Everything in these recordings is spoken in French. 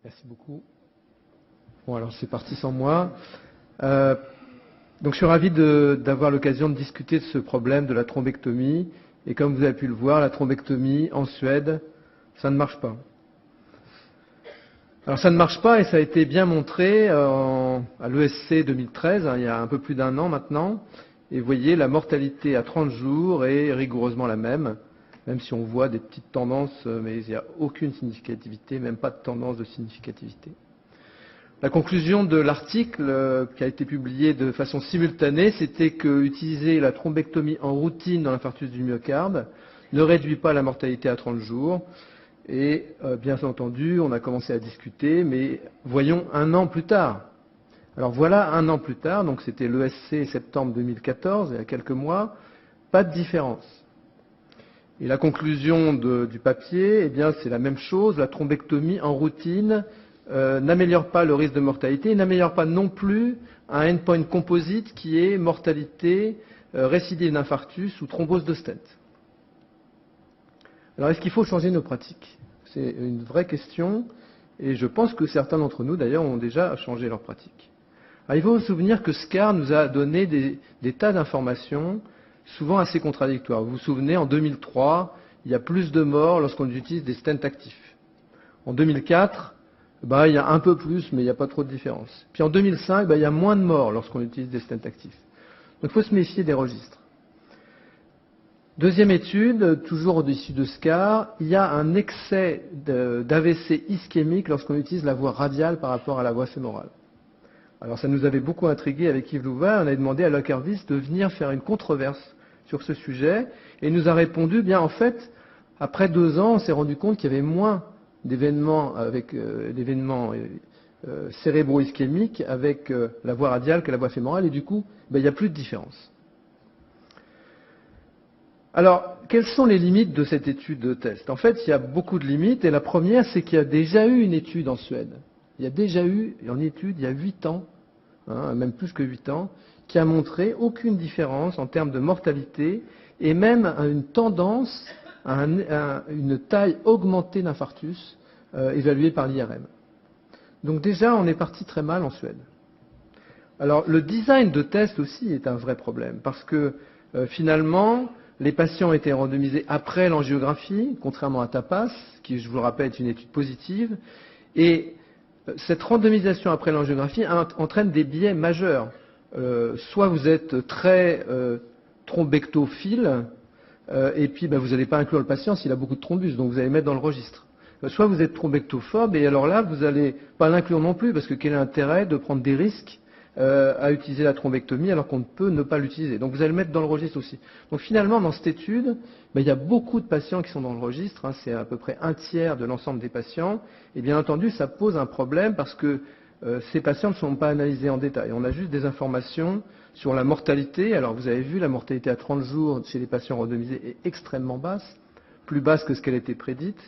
Merci beaucoup. Bon, alors c'est parti sans moi. Donc je suis ravi d'avoir l'occasion de discuter de ce problème de la thrombectomie. Et comme vous avez pu le voir, la thrombectomie en Suède, ça ne marche pas. Alors ça ne marche pas et ça a été bien montré à l'ESC 2013, il y a un peu plus d'un an maintenant. Et vous voyez, la mortalité à 30 jours est rigoureusement la même si on voit des petites tendances, mais il n'y a aucune significativité, même pas de tendance de significativité. La conclusion de l'article qui a été publié de façon simultanée, c'était que utiliser la thrombectomie en routine dans l'infarctus du myocarde ne réduit pas la mortalité à 30 jours. Et bien entendu, on a commencé à discuter, mais voyons un an plus tard. Alors voilà, un an plus tard, donc c'était l'ESC septembre 2014, il y a quelques mois, pas de différence. Et la conclusion du papier, eh bien, c'est la même chose, la thrombectomie en routine n'améliore pas le risque de mortalité, et n'améliore pas non plus un endpoint composite qui est mortalité, récidive d'infarctus ou thrombose de stent. Alors est-ce qu'il faut changer nos pratiques? C'est une vraie question, et je pense que certains d'entre nous d'ailleurs ont déjà changé leurs pratiques. Alors, il faut se souvenir que SCAR nous a donné des tas d'informations, souvent assez contradictoires. Vous vous souvenez, en 2003, il y a plus de morts lorsqu'on utilise des stents actifs. En 2004, il y a un peu plus, mais il n'y a pas trop de différence. Puis en 2005, il y a moins de morts lorsqu'on utilise des stents actifs. Donc il faut se méfier des registres. Deuxième étude, toujours issue de SCAR, il y a un excès d'AVC ischémique lorsqu'on utilise la voie radiale par rapport à la voie fémorale. Alors ça nous avait beaucoup intrigué avec Yves Louvain, on a demandé à Lockervis de venir faire une controverse sur ce sujet, et il nous a répondu, bien en fait, après 2 ans, on s'est rendu compte qu'il y avait moins d'événements avec cérébro-ischémiques avec la voie radiale que la voie fémorale, et du coup, il n'y a plus de différence. Alors, quelles sont les limites de cette étude de test? En fait, il y a beaucoup de limites, et la première, c'est qu'il y a déjà eu une étude en Suède. Il y a déjà eu une étude, il y a 8 ans, même plus que 8 ans, qui a montré aucune différence en termes de mortalité, et même une tendance à une taille augmentée d'infarctus évaluée par l'IRM. Donc déjà, on est parti très mal en Suède. Alors, le design de test aussi est un vrai problème, parce que finalement, les patients étaient randomisés après l'angiographie, contrairement à TAPAS, qui, je vous le rappelle, est une étude positive. Et cette randomisation après l'angiographie entraîne des biais majeurs. Soit vous êtes très thrombectophile, et puis vous n'allez pas inclure le patient s'il a beaucoup de thrombus, donc vous allez mettre dans le registre. Soit vous êtes thrombectophobe, et alors là, vous n'allez pas l'inclure non plus, parce que quel est l'intérêt de prendre des risques à utiliser la thrombectomie alors qu'on ne peut ne pas l'utiliser. Donc vous allez le mettre dans le registre aussi. Donc finalement, dans cette étude, il y a beaucoup de patients qui sont dans le registre, c'est à peu près 1/3 de l'ensemble des patients, et bien entendu, ça pose un problème parce que ces patients ne sont pas analysés en détail. On a juste des informations sur la mortalité. Alors vous avez vu, la mortalité à 30 jours chez les patients randomisés est extrêmement basse, plus basse que ce qu'elle était prédite.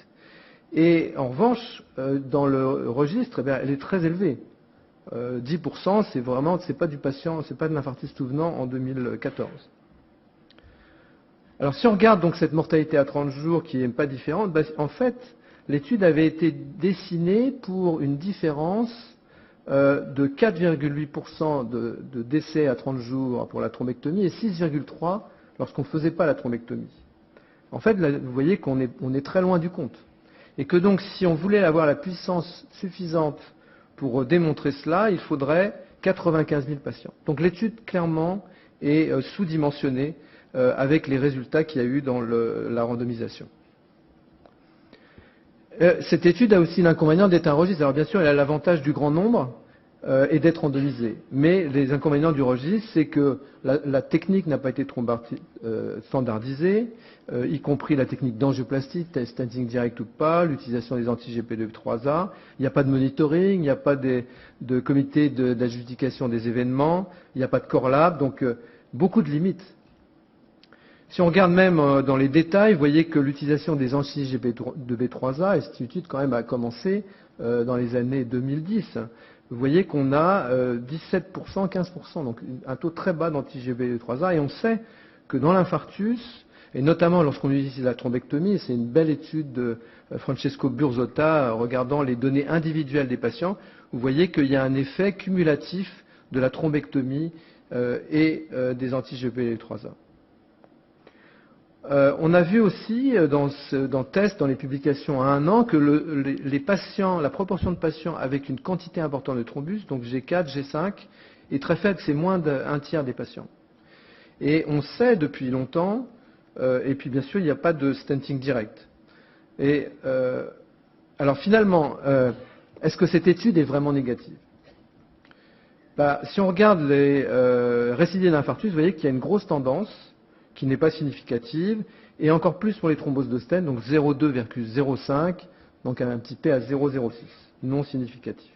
Et en revanche, dans le registre, elle est très élevée. 10%, c'est pas du patient, c'est pas de l'infarctus tout venant en 2014. Alors si on regarde donc cette mortalité à 30 jours qui n'est pas différente, en fait, l'étude avait été dessinée pour une différence de 4,8% de décès à 30 jours pour la thrombectomie et 6,3% lorsqu'on ne faisait pas la thrombectomie. En fait, là, vous voyez qu'on est très loin du compte. Et que donc, si on voulait avoir la puissance suffisante pour démontrer cela, il faudrait 95 000 patients. Donc l'étude, clairement, est sous-dimensionnée avec les résultats qu'il y a eu dans la randomisation. Cette étude a aussi l'inconvénient d'être un registre. Alors bien sûr, elle a l'avantage du grand nombre et d'être randomisée. Mais les inconvénients du registre, c'est que la technique n'a pas été standardisée, y compris la technique d'angioplastie, stenting direct ou pas, l'utilisation des anti-GP2-3A. Il n'y a pas de monitoring, il n'y a pas de comité d'adjudication des événements, il n'y a pas de core lab, donc beaucoup de limites. Si on regarde même dans les détails, vous voyez que l'utilisation des anti-GP2-3A, et cette étude quand même a commencé dans les années 2010. Vous voyez qu'on a 17%, 15%, donc un taux très bas d'anti-GP2-3A, et on sait que dans l'infarctus, et notamment lorsqu'on utilise la thrombectomie. C'est une belle étude de Francesco Burzotta regardant les données individuelles des patients. Vous voyez qu'il y a un effet cumulatif de la thrombectomie et des anti-GPL3A. On a vu aussi dans le test, dans les publications à 1 an, que les patients, la proportion de patients avec une quantité importante de thrombus, donc G4, G5, est très faible, c'est moins d'un tiers des patients. Et on sait depuis longtemps, et puis bien sûr, il n'y a pas de stenting direct. Et alors finalement, est-ce que cette étude est vraiment négative? Si on regarde les récidives d'infarctus, vous voyez qu'il y a une grosse tendance qui n'est pas significative, et encore plus pour les thromboses de stent, donc 0,2 versus 0,5, donc un petit p à 0,06, non significatif.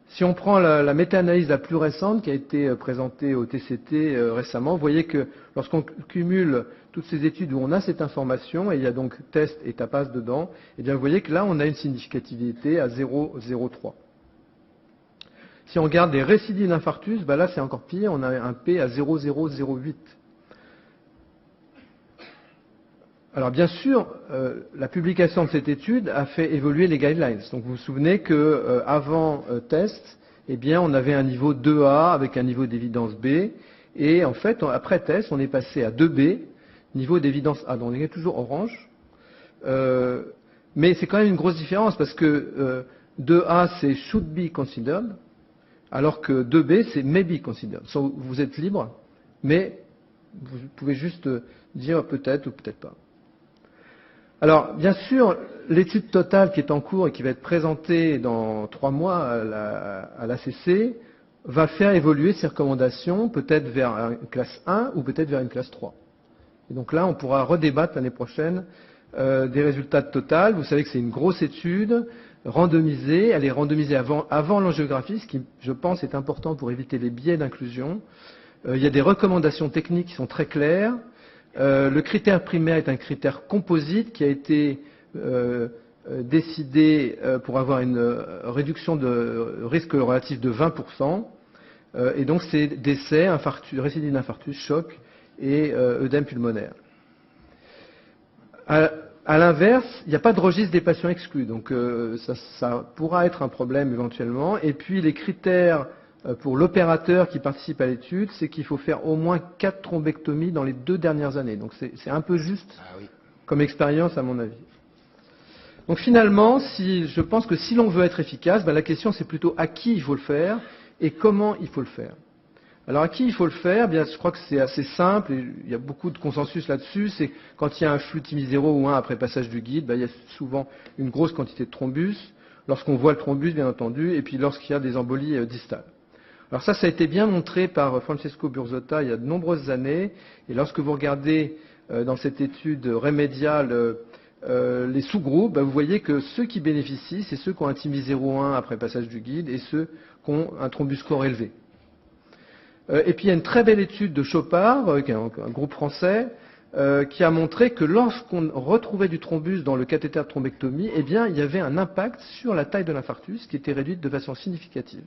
Si on prend la méta-analyse la plus récente qui a été présentée au TCT récemment, vous voyez que lorsqu'on cumule toutes ces études où on a cette information, et il y a donc test et tapas dedans, et bien vous voyez que là on a une significativité à 0,03. Si on regarde les récidives d'infarctus, là c'est encore pire, on a un P à 0,008. Alors bien sûr, la publication de cette étude a fait évoluer les guidelines. Donc vous vous souvenez qu'avant test, eh bien, on avait un niveau 2A avec un niveau d'évidence B. Et en fait, après test, on est passé à 2B, niveau d'évidence A. Donc on est toujours orange. Mais c'est quand même une grosse différence parce que 2A, c'est should be considered, alors que 2B, c'est may be considered. Vous êtes libre, mais vous pouvez juste dire peut-être ou peut-être pas. Alors, bien sûr, l'étude totale qui est en cours et qui va être présentée dans 3 mois à l'ACC va faire évoluer ces recommandations, peut-être vers une classe 1 ou peut-être vers une classe 3. Et donc là, on pourra redébattre l'année prochaine des résultats de totale. Vous savez que c'est une grosse étude, randomisée. Elle est randomisée avant l'angiographie, ce qui, je pense, est important pour éviter les biais d'inclusion. Il y a des recommandations techniques qui sont très claires. Le critère primaire est un critère composite qui a été décidé pour avoir une réduction de risque relatif de 20%. Et donc c'est décès, récidive d'infarctus, choc et œdème pulmonaire. À l'inverse, il n'y a pas de registre des patients exclus, donc ça pourra être un problème éventuellement. Et puis les critères pour l'opérateur qui participe à l'étude, c'est qu'il faut faire au moins 4 thrombectomies dans les 2 dernières années. Donc c'est un peu juste comme expérience à mon avis. Donc finalement, je pense que si l'on veut être efficace, la question c'est plutôt à qui il faut le faire et comment il faut le faire. Alors à qui il faut le faire? Bien, je crois que c'est assez simple, et il y a beaucoup de consensus là-dessus. C'est quand il y a un flux TIMI 0 ou 1 après passage du guide, il y a souvent une grosse quantité de thrombus, lorsqu'on voit le thrombus bien entendu, et puis lorsqu'il y a des embolies distales. Alors ça a été bien montré par Francesco Burzotta il y a de nombreuses années, et lorsque vous regardez dans cette étude remédiale les sous-groupes, vous voyez que ceux qui bénéficient, c'est ceux qui ont un TIMI 0,1 après passage du guide et ceux qui ont un thrombus score élevé. Et puis il y a une très belle étude de Chopard, qui est un groupe français, qui a montré que lorsqu'on retrouvait du thrombus dans le cathéter de thrombectomie, eh bien, il y avait un impact sur la taille de l'infarctus qui était réduite de façon significative.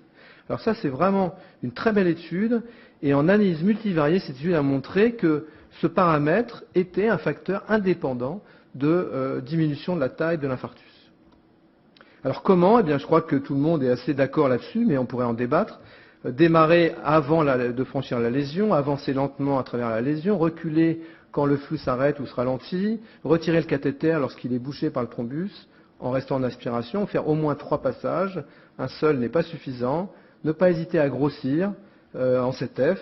Alors ça, c'est vraiment une très belle étude, et en analyse multivariée, cette étude a montré que ce paramètre était un facteur indépendant de diminution de la taille de l'infarctus. Alors comment? Eh bien, je crois que tout le monde est assez d'accord là-dessus, mais on pourrait en débattre. Démarrer avant de franchir la lésion, avancer lentement à travers la lésion, reculer quand le flux s'arrête ou se ralentit, retirer le cathéter lorsqu'il est bouché par le thrombus, en restant en aspiration, faire au moins 3 passages, un seul n'est pas suffisant, ne pas hésiter à grossir en 7F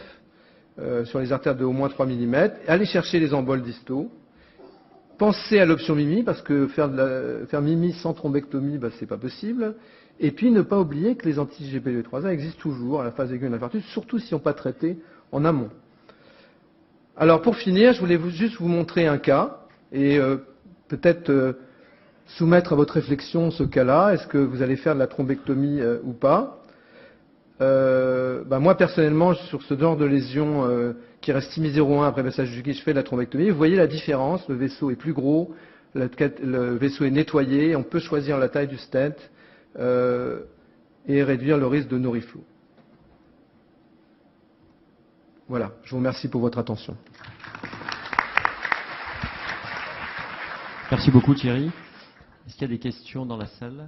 sur les artères de au moins 3 mm, aller chercher les emboles distaux, penser à l'option MIMI, parce que faire MIMI sans thrombectomie, c'est pas possible. Et puis ne pas oublier que les anti-GPL3A existent toujours à la phase aiguë de l'infarctus, surtout si on n'est pas traité en amont. Alors pour finir, je voulais juste vous montrer un cas, et peut-être soumettre à votre réflexion ce cas-là. Est-ce que vous allez faire de la thrombectomie ou pas? Moi personnellement, sur ce genre de lésion qui reste TIMI 0,1 après passage du guide, je fais de la thrombectomie. Vous voyez la différence, le vaisseau est plus gros, le vaisseau est nettoyé, on peut choisir la taille du stent et réduire le risque de no reflow. Voilà, je vous remercie pour votre attention. Merci beaucoup Thierry. Est-ce qu'il y a des questions dans la salle ?